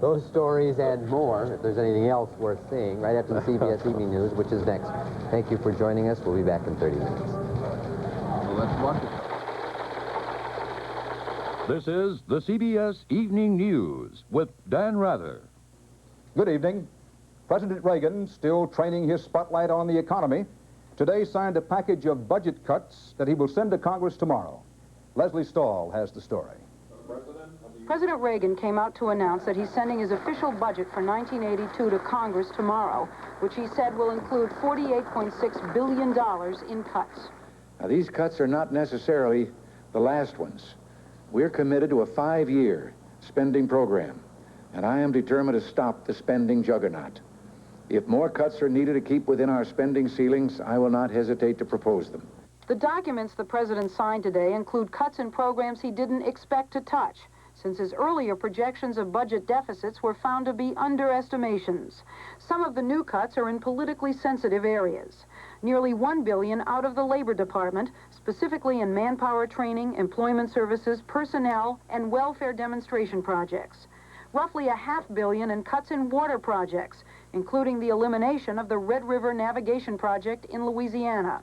Those stories and more, if there's anything else worth seeing, right after the CBS Evening News, which is next. Thank you for joining us. We'll be back in 30 minutes. Well, let's watch it. This is the CBS Evening News with Dan Rather. Good evening. President Reagan, still training his spotlight on the economy, today signed a package of budget cuts that he will send to Congress tomorrow. Leslie Stahl has the story. President Reagan came out to announce that he's sending his official budget for 1982 to Congress tomorrow, which he said will include $48.6 billion in cuts. Now, these cuts are not necessarily the last ones. We're committed to a 5-year spending program, and I am determined to stop the spending juggernaut. If more cuts are needed to keep within our spending ceilings, I will not hesitate to propose them. The documents the president signed today include cuts in programs he didn't expect to touch, since his earlier projections of budget deficits were found to be underestimations. Some of the new cuts are in politically sensitive areas. Nearly $1 billion out of the Labor Department, specifically in manpower training, employment services, personnel, and welfare demonstration projects. Roughly $500 million in cuts in water projects, including the elimination of the Red River Navigation Project in Louisiana.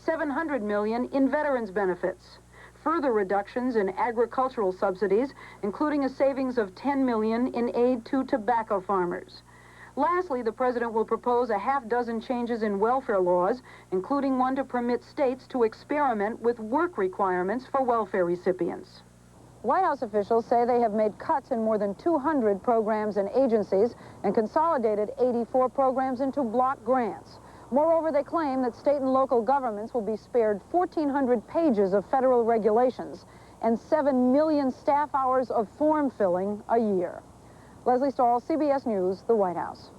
$700 million in veterans benefits. Further reductions in agricultural subsidies, including a savings of $10 million in aid to tobacco farmers. Lastly, the president will propose a half-dozen changes in welfare laws, including one to permit states to experiment with work requirements for welfare recipients. White House officials say they have made cuts in more than 200 programs and agencies and consolidated 84 programs into block grants. Moreover, they claim that state and local governments will be spared 1,400 pages of federal regulations and 7 million staff hours of form filling a year. Leslie Stahl, CBS News, the White House.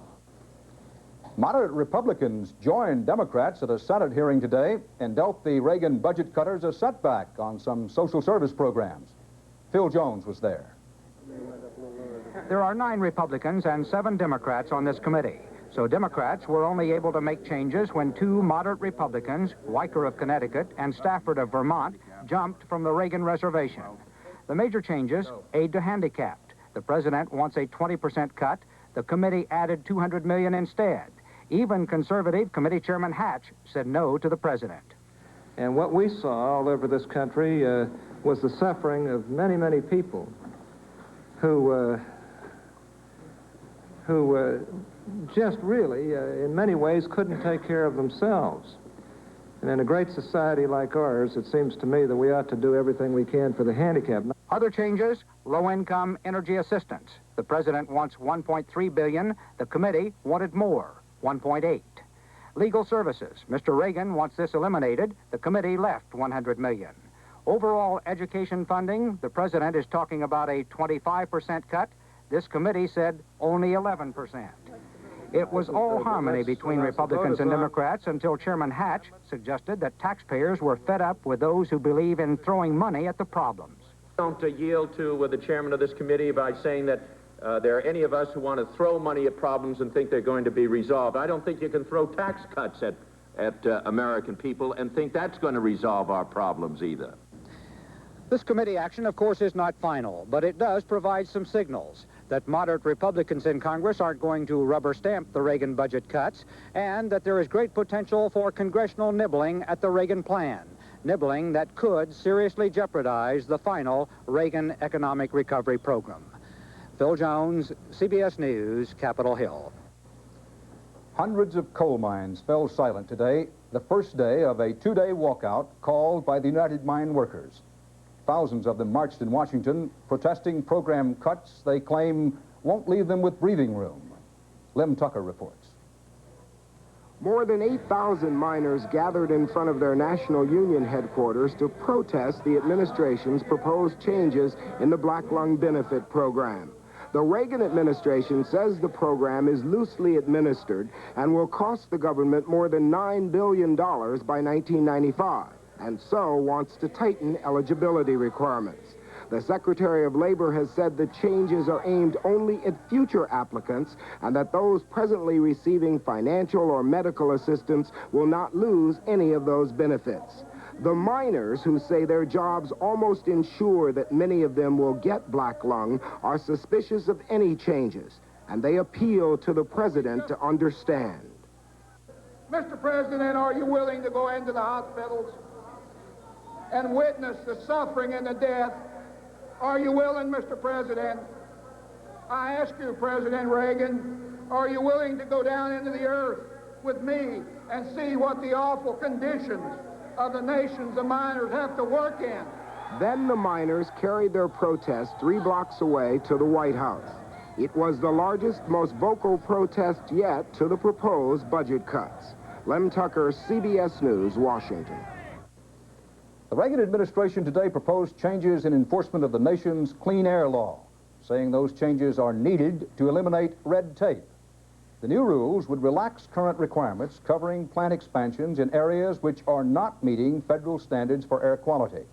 Moderate Republicans joined Democrats at a Senate hearing today and dealt the Reagan budget cutters a setback on some social service programs. Phil Jones was there. There are 9 Republicans and 7 Democrats on this committee. So Democrats were only able to make changes when 2 moderate Republicans, Weicker of Connecticut and Stafford of Vermont, jumped from the Reagan reservation. The major changes, aid to handicapped. The president wants a 20% cut. The committee added $200 million instead. Even conservative committee chairman Hatch said no to the president. And what we saw all over this country was the suffering of many, many people who just really, in many ways, couldn't take care of themselves. And in a great society like ours, it seems to me that we ought to do everything we can for the handicapped. Other changes, low-income energy assistance. The president wants $1.3 billion. The committee wanted more, $1.8. Legal services. Mr. Reagan wants this eliminated. The committee left $100 million. Overall education funding, the president is talking about a 25% cut. This committee said only 11%. It was all harmony between Republicans and Democrats until Chairman Hatch suggested that taxpayers were fed up with those who believe in throwing money at the problems. Don't yield to the chairman of this committee by saying that there are any of us who want to throw money at problems and think they're going to be resolved. I don't think you can throw tax cuts at American people and think that's going to resolve our problems either. This committee action, of course, is not final, but it does provide some signals that moderate Republicans in Congress aren't going to rubber stamp the Reagan budget cuts, and that there is great potential for congressional nibbling at the Reagan plan, nibbling that could seriously jeopardize the final Reagan economic recovery program. Phil Jones, CBS News, Capitol Hill. Hundreds of coal mines fell silent today, the first day of a 2-day walkout called by the United Mine Workers. Thousands of them marched in Washington, protesting program cuts they claim won't leave them with breathing room. Lem Tucker reports. More than 8,000 miners gathered in front of their national union headquarters to protest the administration's proposed changes in the Black Lung Benefit Program. The Reagan administration says the program is loosely administered and will cost the government more than $9 billion by 1995. And so wants to tighten eligibility requirements. The Secretary of Labor has said the changes are aimed only at future applicants and that those presently receiving financial or medical assistance will not lose any of those benefits. The miners, who say their jobs almost ensure that many of them will get black lung, are suspicious of any changes, and they appeal to the president to understand. Mr. President, are you willing to go into the hospitals and witness the suffering and the death? Are you willing, Mr. President? I ask you, President Reagan, are you willing to go down into the earth with me and see what the awful conditions of the nations the miners have to work in? Then the miners carried their protest 3 blocks away to the White House. It was the largest, most vocal protest yet to the proposed budget cuts. Lem Tucker, CBS News, Washington. The Reagan administration today proposed changes in enforcement of the nation's clean air law, saying those changes are needed to eliminate red tape. The new rules would relax current requirements covering plant expansions in areas which are not meeting federal standards for air quality.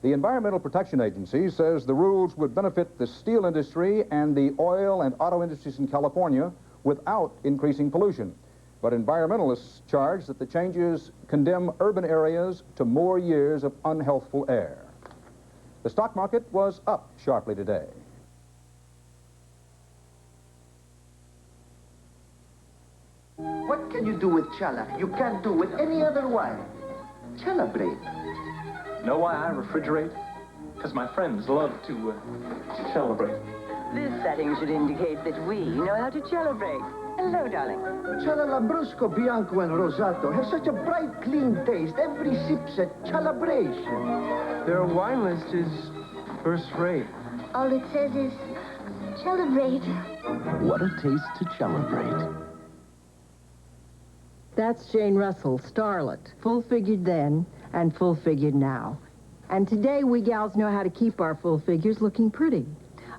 The Environmental Protection Agency says the rules would benefit the steel industry and the oil and auto industries in California without increasing pollution. But environmentalists charge that the changes condemn urban areas to more years of unhealthful air. The stock market was up sharply today. What can you do with challah you can't do with any other wine? Celebrate. Know why I refrigerate? Because my friends love to celebrate. This setting should indicate that we know how to celebrate. Hello, darling. Chala Lambrusco, Bianco, and Rosato have such a bright, clean taste. Every sip's a celebration. Their wine list is first rate. All it says is, celebrate. What a taste to celebrate. That's Jane Russell, starlet. Full-figured then and full-figured now. And today we gals know how to keep our full figures looking pretty.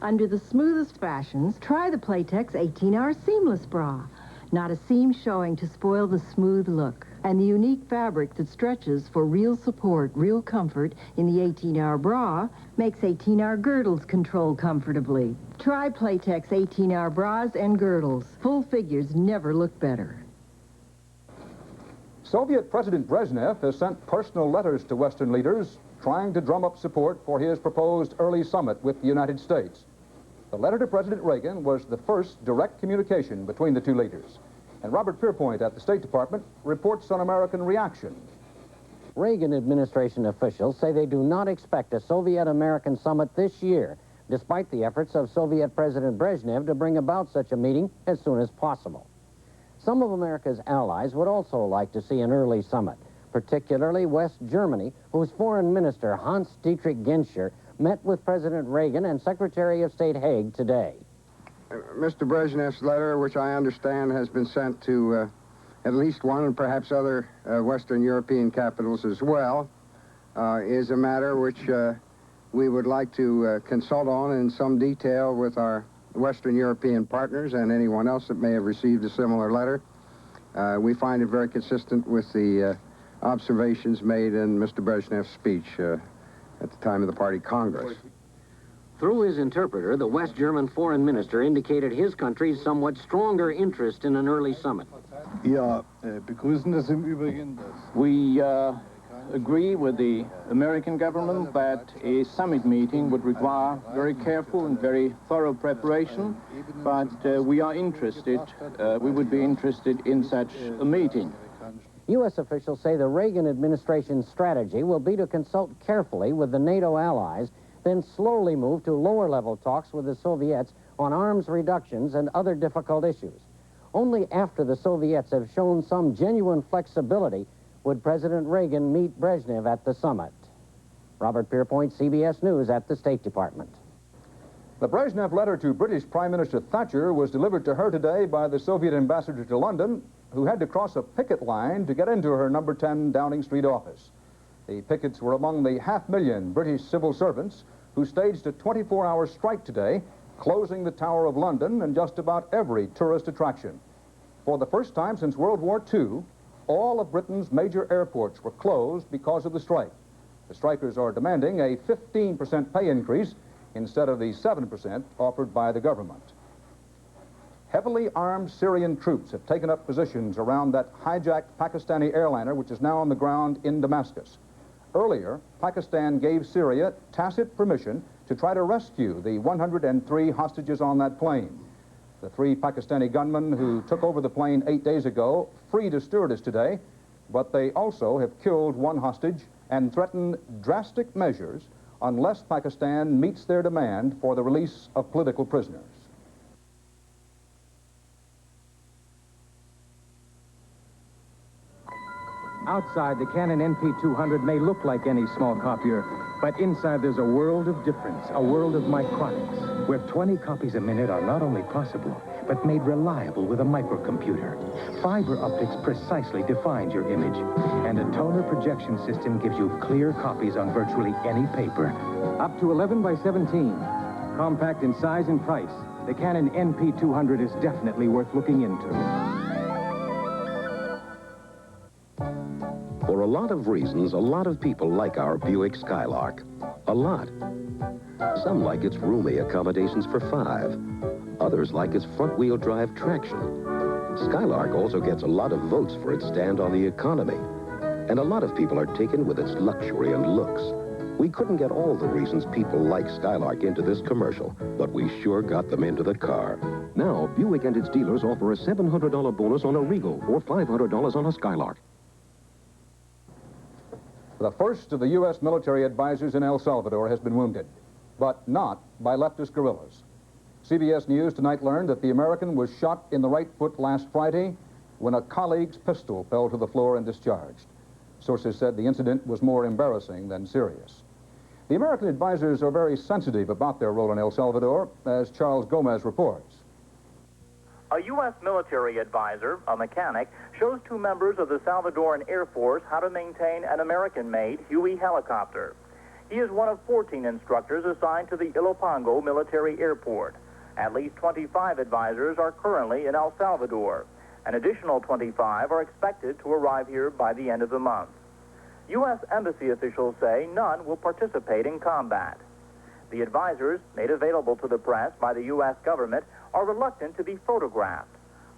Under the smoothest fashions, try the Playtex 18-hour seamless bra. Not a seam showing to spoil the smooth look. And the unique fabric that stretches for real support, real comfort in the 18-hour bra makes 18-hour girdles control comfortably. Try Playtex 18-hour bras and girdles. Full figures never look better. Soviet President Brezhnev has sent personal letters to Western leaders trying to drum up support for his proposed early summit with the United States. The letter to President Reagan was the first direct communication between the two leaders. And Robert Pierpoint at the State Department reports on American reaction. Reagan administration officials say they do not expect a Soviet-American summit this year, despite the efforts of Soviet President Brezhnev to bring about such a meeting as soon as possible. Some of America's allies would also like to see an early summit, particularly West Germany, whose Foreign Minister Hans-Dietrich Genscher met with President Reagan and Secretary of State Haig today. Mr. Brezhnev's letter, which I understand has been sent to at least one and perhaps other Western European capitals as well, is a matter which we would like to consult on in some detail with our Western European partners and anyone else that may have received a similar letter. We find it very consistent with the observations made in Mr. Brezhnev's speech at the time of the party Congress. Through his interpreter, the West German foreign minister indicated his country's somewhat stronger interest in an early summit. Ja, begrüßen das im Übrigen. We agree with the American government that a summit meeting would require very careful and very thorough preparation, but we are interested, we would be interested in such a meeting. U.S. officials say the Reagan administration's strategy will be to consult carefully with the NATO allies, then slowly move to lower-level talks with the Soviets on arms reductions and other difficult issues. Only after the Soviets have shown some genuine flexibility would President Reagan meet Brezhnev at the summit. Robert Pierpoint, CBS News at the State Department. The Brezhnev letter to British Prime Minister Thatcher was delivered to her today by the Soviet ambassador to London, who had to cross a picket line to get into her number 10 Downing Street office. The pickets were among the 500,000 British civil servants who staged a 24-hour strike today, closing the Tower of London and just about every tourist attraction. For the first time since World War II, all of Britain's major airports were closed because of the strike. The strikers are demanding a 15% pay increase instead of the 7% offered by the government. Heavily armed Syrian troops have taken up positions around that hijacked Pakistani airliner, which is now on the ground in Damascus. Earlier, Pakistan gave Syria tacit permission to try to rescue the 103 hostages on that plane. The 3 Pakistani gunmen who took over the plane 8 days ago freed a stewardess today, but they also have killed 1 hostage and threaten drastic measures unless Pakistan meets their demand for the release of political prisoners. Outside, the Canon NP200 may look like any small copier, but inside there's a world of difference, a world of micronics, where 20 copies a minute are not only possible, but made reliable with a microcomputer. Fiber optics precisely defines your image, and a toner projection system gives you clear copies on virtually any paper. Up to 11 by 17. Compact in size and price, the Canon NP200 is definitely worth looking into. For a lot of reasons, a lot of people like our Buick Skylark. A lot. Some like its roomy accommodations for 5. Others like its front-wheel drive traction. Skylark also gets a lot of votes for its stand on the economy. And a lot of people are taken with its luxury and looks. We couldn't get all the reasons people like Skylark into this commercial, but we sure got them into the car. Now, Buick and its dealers offer a $700 bonus on a Regal or $500 on a Skylark. The first of the U.S. military advisors in El Salvador has been wounded, but not by leftist guerrillas. CBS News tonight learned that the American was shot in the right foot last Friday when a colleague's pistol fell to the floor and discharged. Sources said the incident was more embarrassing than serious. The American advisors are very sensitive about their role in El Salvador, as Charles Gomez reports. A U.S. military advisor, a mechanic, shows 2 members of the Salvadoran Air Force how to maintain an American-made Huey helicopter. He is one of 14 instructors assigned to the Ilopango military airport. At least 25 advisors are currently in El Salvador. An additional 25 are expected to arrive here by the end of the month. U.S. embassy officials say none will participate in combat. The advisors, made available to the press by the U.S. government, are reluctant to be photographed.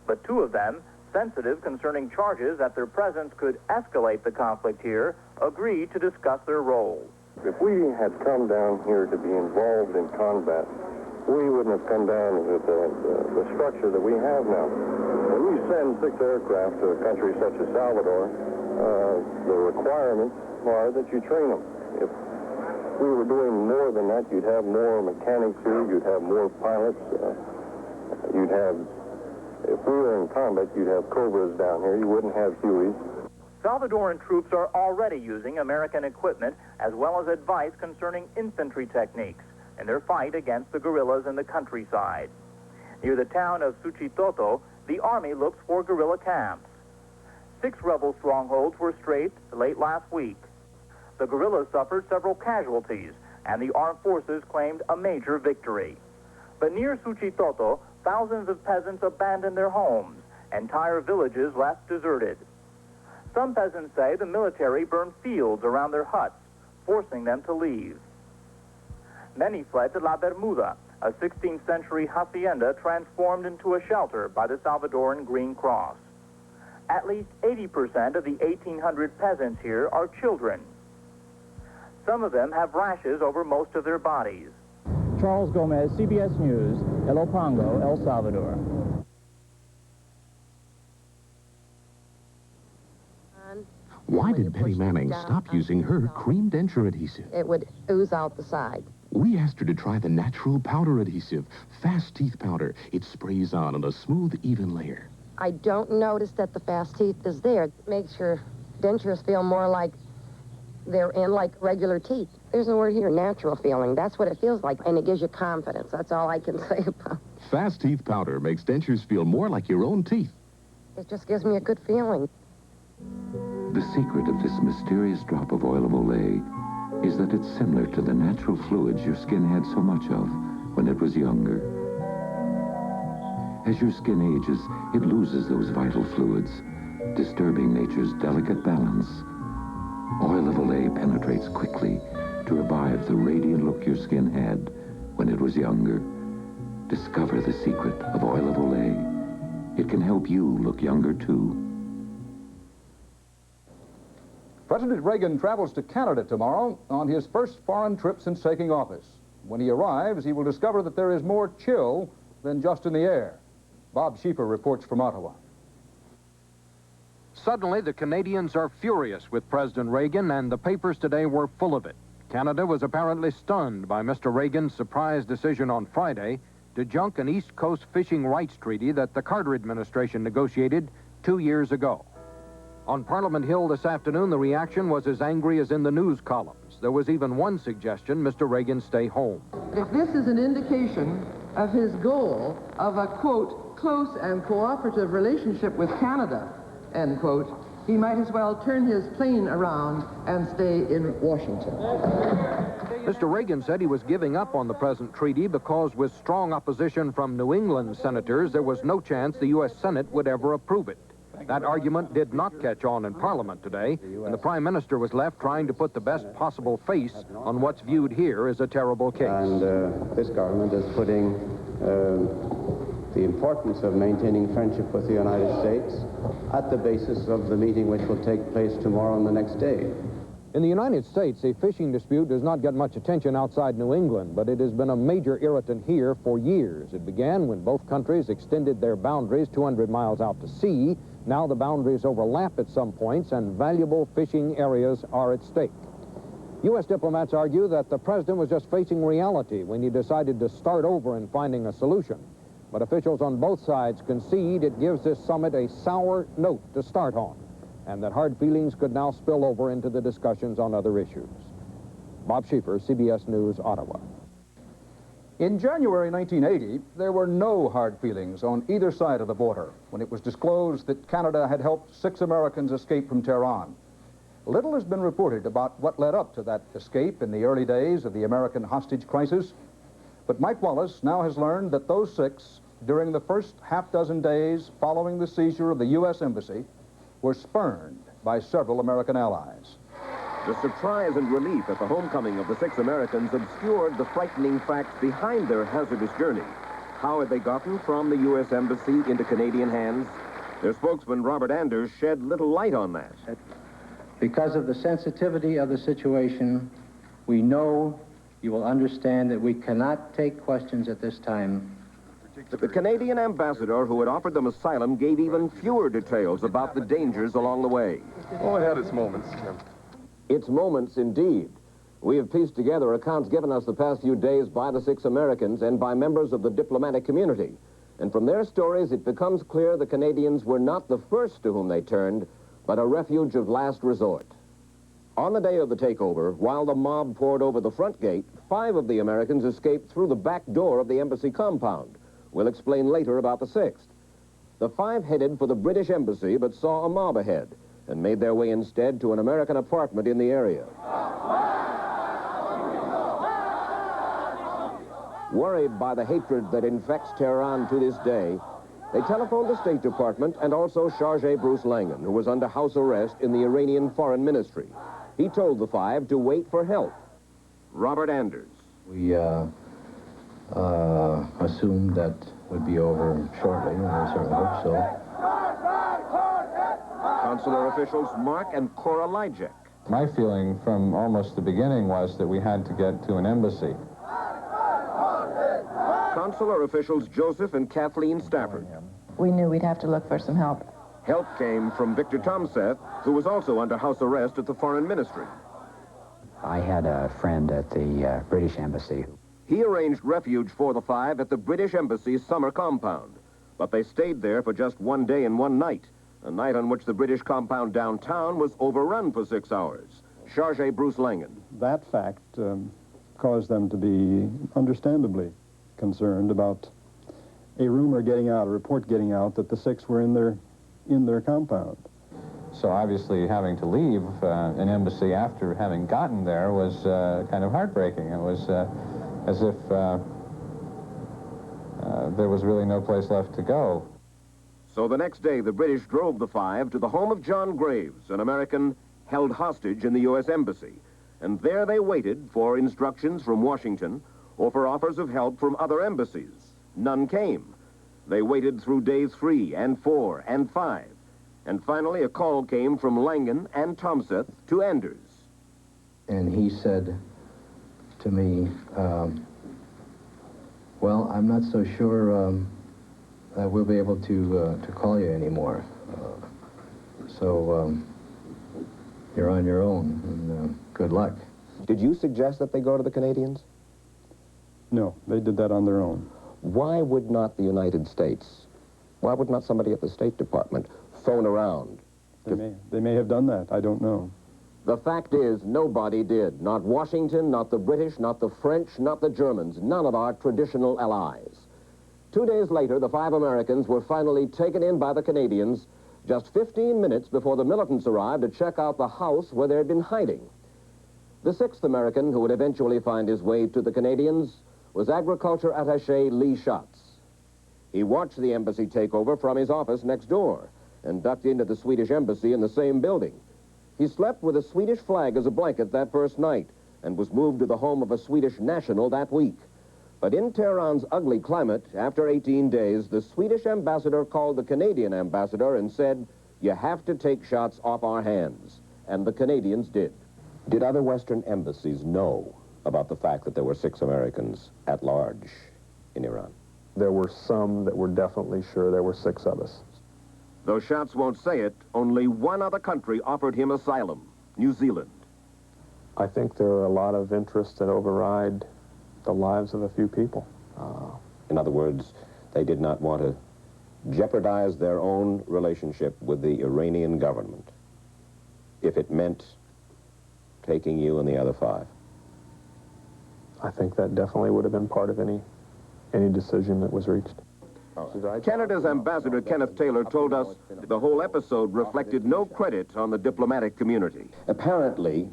But 2 of them, sensitive concerning charges that their presence could escalate the conflict here, agreed to discuss their role. If we had come down here to be involved in combat, we wouldn't have come down with the structure that we have now. When you send 6 aircraft to a country such as Salvador, the requirements are that you train them. If we were doing more than that, you'd have more mechanics here, you'd have more pilots, if we were in combat, you'd have Cobras down here, you wouldn't have Hueys. Salvadoran troops are already using American equipment as well as advice concerning infantry techniques in their fight against the guerrillas in the countryside. Near the town of Suchitoto, the Army looks for guerrilla camps. 6 rebel strongholds were strafed late last week. The guerrillas suffered several casualties, and the armed forces claimed a major victory. But near Suchitoto, thousands of peasants abandoned their homes, entire villages left deserted. Some peasants say the military burned fields around their huts, forcing them to leave. Many fled to La Bermuda, a 16th century hacienda transformed into a shelter by the Salvadoran Green Cross. At least 80% of the 1,800 peasants here are children. Some of them have rashes over most of their bodies. Charles Gomez, CBS News, Ilopango, El Salvador. Why did Penny Manning stop using her cream denture adhesive? It would ooze out the side. We asked her to try the natural powder adhesive, Fast Teeth Powder. It sprays on a smooth, even layer. I don't notice that the fast teeth is there. It makes your dentures feel more like they're in like regular teeth. There's a word here, natural feeling. That's what it feels like, and it gives you confidence. That's all I can say about it. Fast Teeth Powder makes dentures feel more like your own teeth. It just gives me a good feeling. The secret of this mysterious drop of oil of Olay is that it's similar to the natural fluids your skin had so much of when it was younger. As your skin ages, it loses those vital fluids, disturbing nature's delicate balance. Oil of Olay penetrates quickly to revive the radiant look your skin had when it was younger. Discover the secret of Oil of Olay. It can help you look younger, too. President Reagan travels to Canada tomorrow on his first foreign trip since taking office. When he arrives, he will discover that there is more chill than just in the air. Bob Schieffer reports from Ottawa. Suddenly, the Canadians are furious with President Reagan, and the papers today were full of it. Canada was apparently stunned by Mr. Reagan's surprise decision on Friday to junk an East Coast fishing rights treaty that the Carter administration negotiated 2 years ago. On Parliament Hill this afternoon, the reaction was as angry as in the news columns. There was even one suggestion Mr. Reagan stay home. If this is an indication of his goal of a, quote, close and cooperative relationship with Canada, end quote, he might as well turn his plane around and stay in Washington. Mr. Reagan said he was giving up on the present treaty because with strong opposition from New England senators, there was no chance the U.S. Senate would ever approve it. That argument did not catch on in Parliament today, and the Prime Minister was left trying to put the best possible face on what's viewed here as a terrible case. And this government is putting the importance of maintaining friendship with the United States at the basis of the meeting which will take place tomorrow and the next day. In the United States, a fishing dispute does not get much attention outside New England, but it has been a major irritant here for years. It began when both countries extended their boundaries 200 miles out to sea. Now the boundaries overlap at some points, and valuable fishing areas are at stake. U.S. diplomats argue that the president was just facing reality when he decided to start over in finding a solution. But officials on both sides concede it gives this summit a sour note to start on, and that hard feelings could now spill over into the discussions on other issues. Bob Schieffer, CBS News, Ottawa. In January 1980, there were no hard feelings on either side of the border when it was disclosed that Canada had helped 6 Americans escape from Tehran. Little has been reported about what led up to that escape in the early days of the American hostage crisis, but Mike Wallace now has learned that those 6, during the first half-dozen days following the seizure of the U.S. Embassy, were spurned by several American allies. The surprise and relief at the homecoming of the 6 Americans obscured the frightening facts behind their hazardous journey. How had they gotten from the U.S. Embassy into Canadian hands? Their spokesman, Robert Anders, shed little light on that. Because of the sensitivity of the situation, we know you will understand that we cannot take questions at this time. The Canadian ambassador who had offered them asylum gave even fewer details about the dangers along the way. Oh, it had its moments. Its moments, indeed. We have pieced together accounts given us the past few days by the 6 Americans and by members of the diplomatic community. And from their stories, it becomes clear the Canadians were not the first to whom they turned, but a refuge of last resort. On the day of the takeover, while the mob poured over the front gate, 5 of the Americans escaped through the back door of the embassy compound. We'll explain later about the 6th. The 5 headed for the British Embassy, but saw a mob ahead and made their way instead to an American apartment in the area. Worried by the hatred that infects Tehran to this day, they telephoned the State Department and also Chargé Bruce Langan, who was under house arrest in the Iranian Foreign Ministry. He told the 5 to wait for help. Robert Anders. We assumed that would be over shortly, and I certainly hope so. Consular officials Mark and Cora Lijek. My feeling from almost the beginning was that we had to get to an embassy. Consular officials Joseph and Kathleen Stafford. We knew we'd have to look for some help. Help came from Victor Tomseth, who was also under house arrest at the Foreign Ministry. I had a friend at the British Embassy. He arranged refuge for the 5 at the British Embassy's summer compound. But they stayed there for just 1 day and 1 night, a night on which the British compound downtown was overrun for 6 hours. Chargé Bruce Langan. That fact caused them to be understandably concerned about a rumor getting out, a report getting out that the 6 were in their compound. So obviously having to leave an embassy after having gotten there was kind of heartbreaking. It was as if there was really no place left to go. So the next day, the British drove the 5 to the home of John Graves, an American held hostage in the U.S. Embassy. And there they waited for instructions from Washington or for offers of help from other embassies. None came. They waited through days 3 and 4 and 5. And finally, a call came from Langan and Tomseth to Anders. And he said to me, well, I'm not so sure that we'll be able to call you anymore. So you're on your own, and good luck. Did you suggest that they go to the Canadians? No, they did that on their own. Why would not the United States, why would not somebody at the State Department phone around? They may have done that. I don't know. The fact is, nobody did. Not Washington, not the British, not the French, not the Germans. None of our traditional allies. 2 days later, the 5 Americans were finally taken in by the Canadians just 15 minutes before the militants arrived to check out the house where they'd been hiding. The 6th American who would eventually find his way to the Canadians was Agriculture Attaché Lee Schatz. He watched the embassy takeover from his office next door and ducked into the Swedish embassy in the same building. He slept with a Swedish flag as a blanket that first night and was moved to the home of a Swedish national that week. But in Tehran's ugly climate, after 18 days, the Swedish ambassador called the Canadian ambassador and said, "You have to take shots off our hands." And the Canadians did. Did other Western embassies know about the fact that there were 6 Americans at large in Iran? There were some that were definitely sure there were 6 of us. Though Schatz won't say it, only one other country offered him asylum, New Zealand. I think there are a lot of interests that override the lives of a few people. In other words, they did not want to jeopardize their own relationship with the Iranian government if it meant taking you and the other 5. I think that definitely would have been part of any decision that was reached. Canada's ambassador, Kenneth Taylor, told us the whole episode reflected no credit on the diplomatic community. Apparently,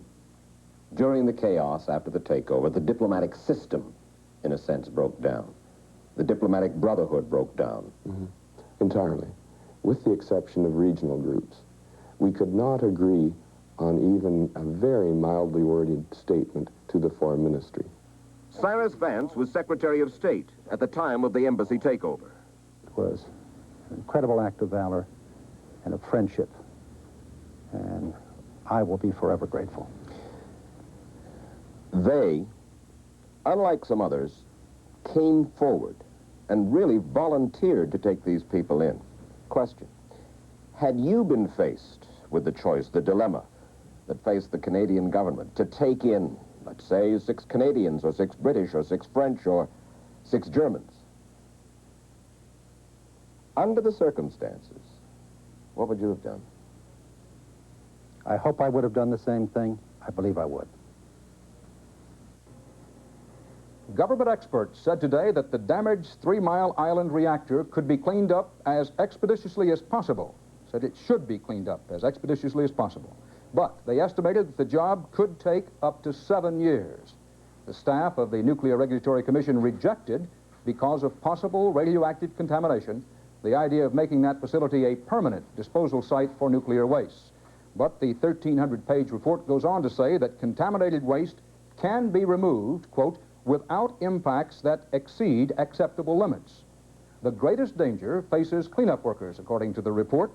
during the chaos after the takeover, the diplomatic system, in a sense, broke down. The diplomatic brotherhood broke down. Entirely, with the exception of regional groups. We could not agree on even a very mildly worded statement to the Foreign Ministry. Cyrus Vance was Secretary of State at the time of the embassy takeover. It was an incredible act of valor and of friendship, and I will be forever grateful. They, unlike some others, came forward and really volunteered to take these people in. Question: had you been faced with the choice, the dilemma that faced the Canadian government to take in, let's say, 6 Canadians or 6 British or 6 French or 6 Germans, under the circumstances, what would you have done? I hope I would have done the same thing. I believe I would. Government experts said today that the damaged 3 Mile Island reactor could be cleaned up as expeditiously as possible. Said it should be cleaned up as expeditiously as possible. But they estimated that the job could take up to 7 years. The staff of the Nuclear Regulatory Commission rejected, because of possible radioactive contamination, the idea of making that facility a permanent disposal site for nuclear waste. But the 1,300-page report goes on to say that contaminated waste can be removed, quote, without impacts that exceed acceptable limits. The greatest danger faces cleanup workers, according to the report,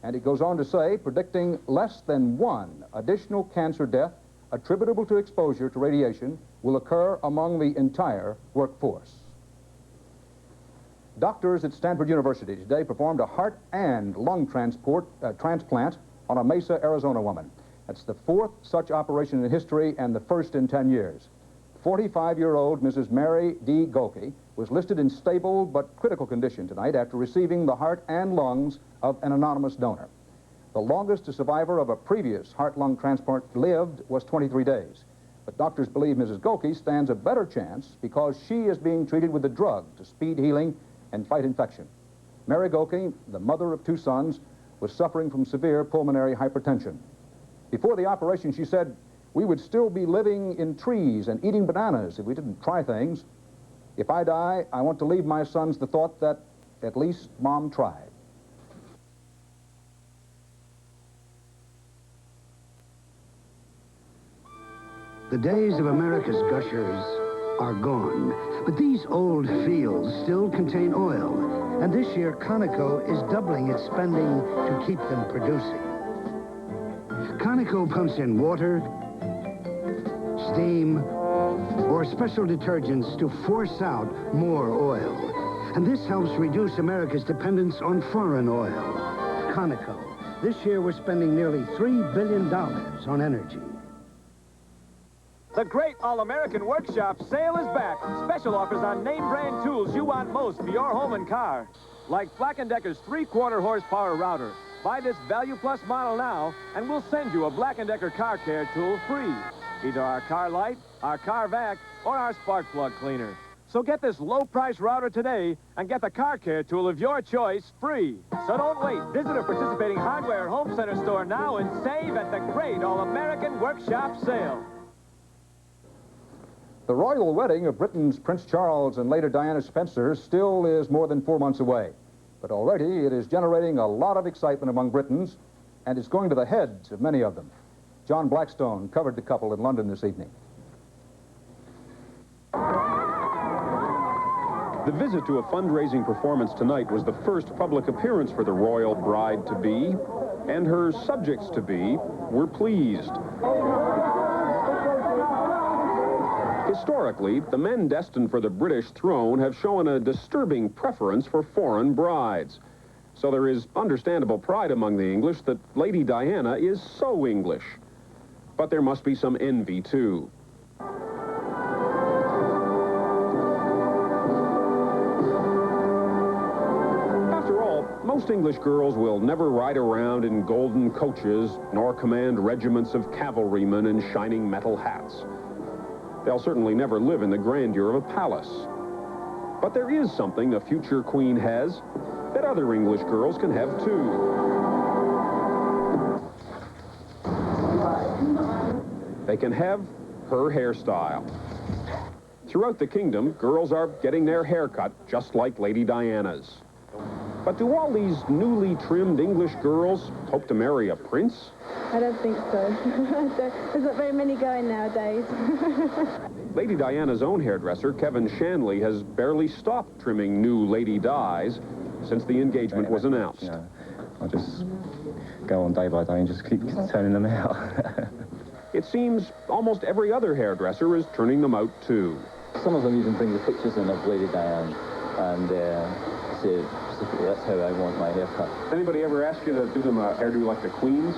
and it goes on to say, predicting less than 1 additional cancer death attributable to exposure to radiation will occur among the entire workforce. Doctors at Stanford University today performed a heart and lung transplant on a Mesa, Arizona woman. That's the 4th such operation in history and the 1st in 10 years. 45-year-old Mrs. Mary D. Golke was listed in stable but critical condition tonight after receiving the heart and lungs of an anonymous donor. The longest a survivor of a previous heart-lung transplant lived was 23 days. But doctors believe Mrs. Golke stands a better chance because she is being treated with a drug to speed healing and fight infection. Mary Golke, the mother of 2 sons, was suffering from severe pulmonary hypertension. Before the operation, she said, "We would still be living in trees and eating bananas if we didn't try things. If I die, I want to leave my sons the thought that at least Mom tried." The days of America's gushers are gone, but these old fields still contain oil, And this year, Conoco is doubling its spending to keep them producing. Conoco pumps in water, steam, or special detergents to force out more oil. And this helps reduce America's dependence on foreign oil. Conoco. This year, we're spending nearly $3 billion on energy. The great All-American Workshop sale is back. Special offers on name brand tools you want most for your home and car. Like Black & Decker's 3/4 horsepower router. Buy this Value Plus model now, and we'll send you a Black & Decker car care tool free. Either our car light, our car vac, or our spark plug cleaner. So get this low-price router today and get the car care tool of your choice free. So don't wait. Visit a participating hardware home center store now and save at the great All-American Workshop sale. The royal wedding of Britain's Prince Charles and later Diana Spencer still is more than 4 months away. But already it is generating a lot of excitement among Britons, and it's going to the heads of many of them. John Blackstone covered the couple in London this evening. The visit to a fundraising performance tonight was the first public appearance for the royal bride-to-be, and her subjects-to-be were pleased. Historically, the men destined for the British throne have shown a disturbing preference for foreign brides. So there is understandable pride among the English that Lady Diana is so English. But there must be some envy, too. Most English girls will never ride around in golden coaches, nor command regiments of cavalrymen in shining metal hats. They'll certainly never live in the grandeur of a palace. But there is something a future queen has that other English girls can have too. They can have her hairstyle. Throughout the kingdom, girls are getting their hair cut just like Lady Diana's. But do all these newly trimmed English girls hope to marry a prince? I don't think so. There's not very many going nowadays. Lady Diana's own hairdresser, Kevin Shanley, has barely stopped trimming new Lady Dis since the engagement was announced. Yeah, I'll just go on day by day and just keep turning them out. It seems almost every other hairdresser is turning them out, too. Some of them even bring the pictures in of Lady Diane and say, specifically, that's how I want my haircut. Anybody ever ask you to do them a hairdo like the Queen's?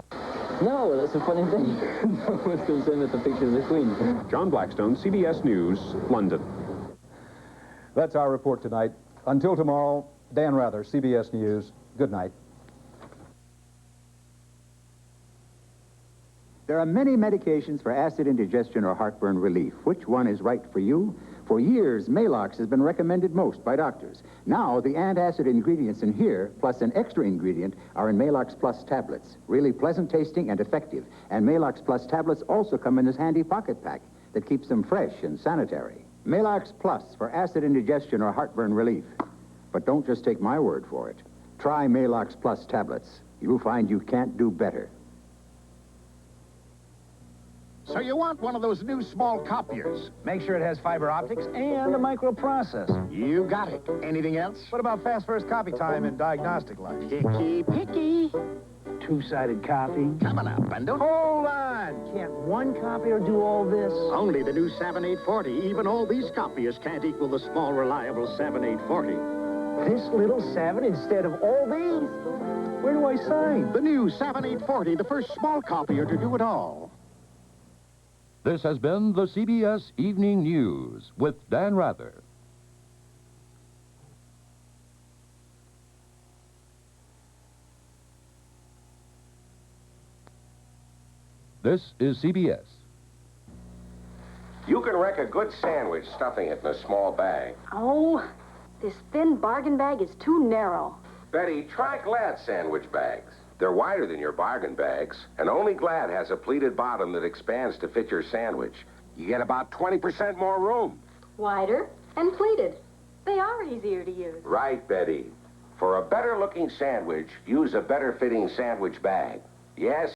No, that's a funny thing. No one comes in with a picture of the Queen. John Blackstone, CBS News, London. That's our report tonight. Until tomorrow, Dan Rather, CBS News. Good night. There are many medications for acid indigestion or heartburn relief. Which one is right for you? For years, Maalox has been recommended most by doctors. Now, the antacid ingredients in here, plus an extra ingredient, are in Maalox Plus tablets. Really pleasant tasting and effective. And Maalox Plus tablets also come in this handy pocket pack that keeps them fresh and sanitary. Maalox Plus for acid indigestion or heartburn relief. But don't just take my word for it. Try Maalox Plus tablets. You'll find you can't do better. So you want one of those new small copiers. Make sure it has fiber optics and a microprocessor. You got it. Anything else? What about fast first copy time and diagnostic lights? Picky. Two-sided copy. Coming up, and don't... Hold on! Can't one copier do all this? Only the new 7840. Even all these copiers can't equal the small, reliable 7840. This little 7 instead of all these? Where do I sign? The new 7840, the first small copier to do it all. This has been the CBS Evening News with Dan Rather. This is CBS. You can wreck a good sandwich stuffing it in a small bag. Oh, this thin bargain bag is too narrow. Betty, try Glad sandwich bags. They're wider than your bargain bags, and only Glad has a pleated bottom that expands to fit your sandwich. You get about 20% more room. Wider and pleated. They are easier to use. Right, Betty. For a better-looking sandwich, use a better-fitting sandwich bag. Yes,